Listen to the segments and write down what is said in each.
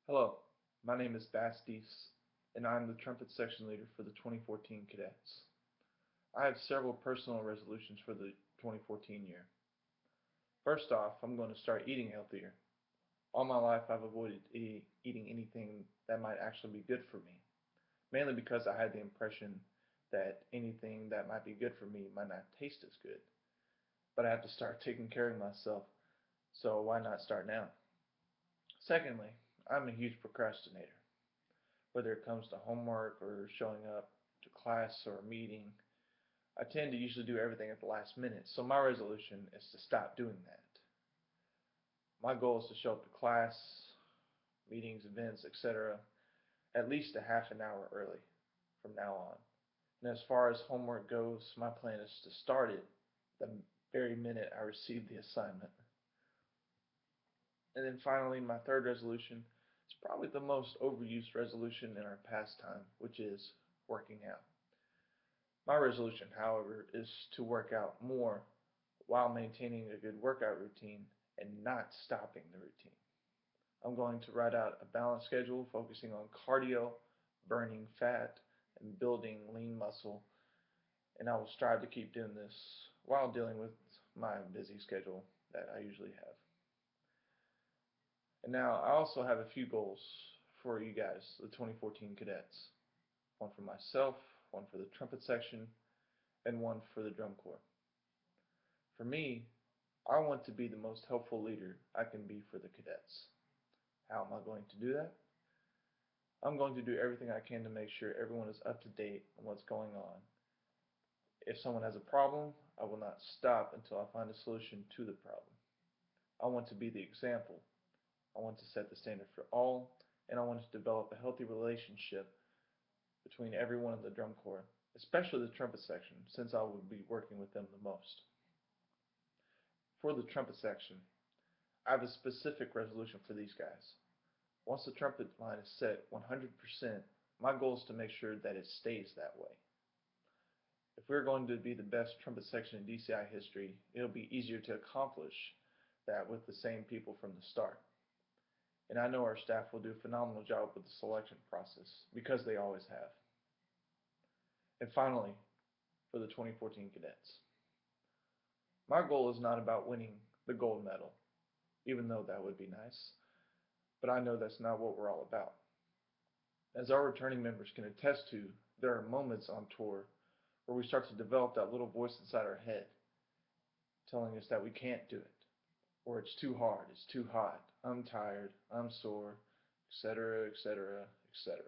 Hello, my name is Deese, and I am the trumpet section leader for the 2014 Cadets. I have several personal resolutions for the 2014 year. First off, I'm going to start eating healthier. All my life I've avoided eating anything that might actually be good for me, mainly because I had the impression that anything that might be good for me might not taste as good. But I have to start taking care of myself, so why not start now? Secondly, I'm a huge procrastinator. Whether it comes to homework or showing up to class or a meeting, I tend to usually do everything at the last minute, so my resolution is to stop doing that. My goal is to show up to class, meetings, events, etc. at least a half an hour early from now on. And as far as homework goes, my plan is to start it the very minute I receive the assignment. And then finally, my third resolution is probably the most overused resolution in our pastime, which is working out. My resolution, however, is to work out more while maintaining a good workout routine and not stopping the routine. I'm going to write out a balanced schedule focusing on cardio, burning fat, and building lean muscle, and I will strive to keep doing this while dealing with my busy schedule that I usually have. And now I also have a few goals for you guys, the 2014 cadets. One for myself, one for the trumpet section, and one for the drum corps. For me, I want to be the most helpful leader I can be for the cadets. How am I going to do that? I'm going to do everything I can to make sure everyone is up to date on what's going on. If someone has a problem, I will not stop until I find a solution to the problem. I want to be the example. I want to set the standard for all, and I want to develop a healthy relationship between everyone in the drum corps, especially the trumpet section, since I will be working with them the most. For the trumpet section, I have a specific resolution for these guys. Once the trumpet line is set 100%, my goal is to make sure that it stays that way. If we're going to be the best trumpet section in DCI history, it'll be easier to accomplish that with the same people from the start. And I know our staff will do a phenomenal job with the selection process, because they always have. And finally, for the 2014 cadets. My goal is not about winning the gold medal, even though that would be nice, but I know that's not what we're all about. As our returning members can attest to, there are moments on tour where we start to develop that little voice inside our head telling us that we can't do it, or it's too hard, it's too hot, I'm tired, I'm sore, etc., etc., etc.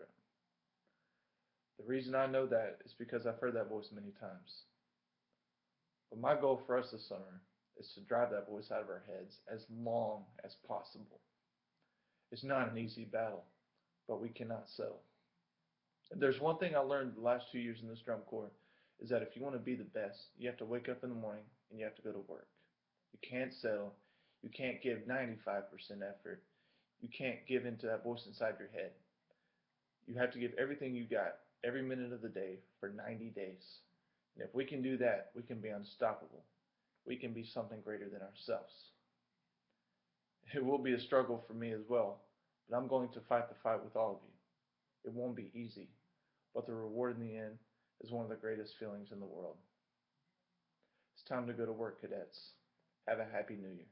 The reason I know that is because I've heard that voice many times. But my goal for us this summer is to drive that voice out of our heads as long as possible. It's not an easy battle, but we cannot settle. If there's one thing I learned the last 2 years in this drum corps, is that if you want to be the best, you have to wake up in the morning and you have to go to work. You can't settle. You can't give 95% effort. You can't give into that voice inside your head. You have to give everything you got every minute of the day for 90 days. And if we can do that, we can be unstoppable. We can be something greater than ourselves. It will be a struggle for me as well, but I'm going to fight the fight with all of you. It won't be easy, but the reward in the end is one of the greatest feelings in the world. It's time to go to work, cadets. Have a happy new year.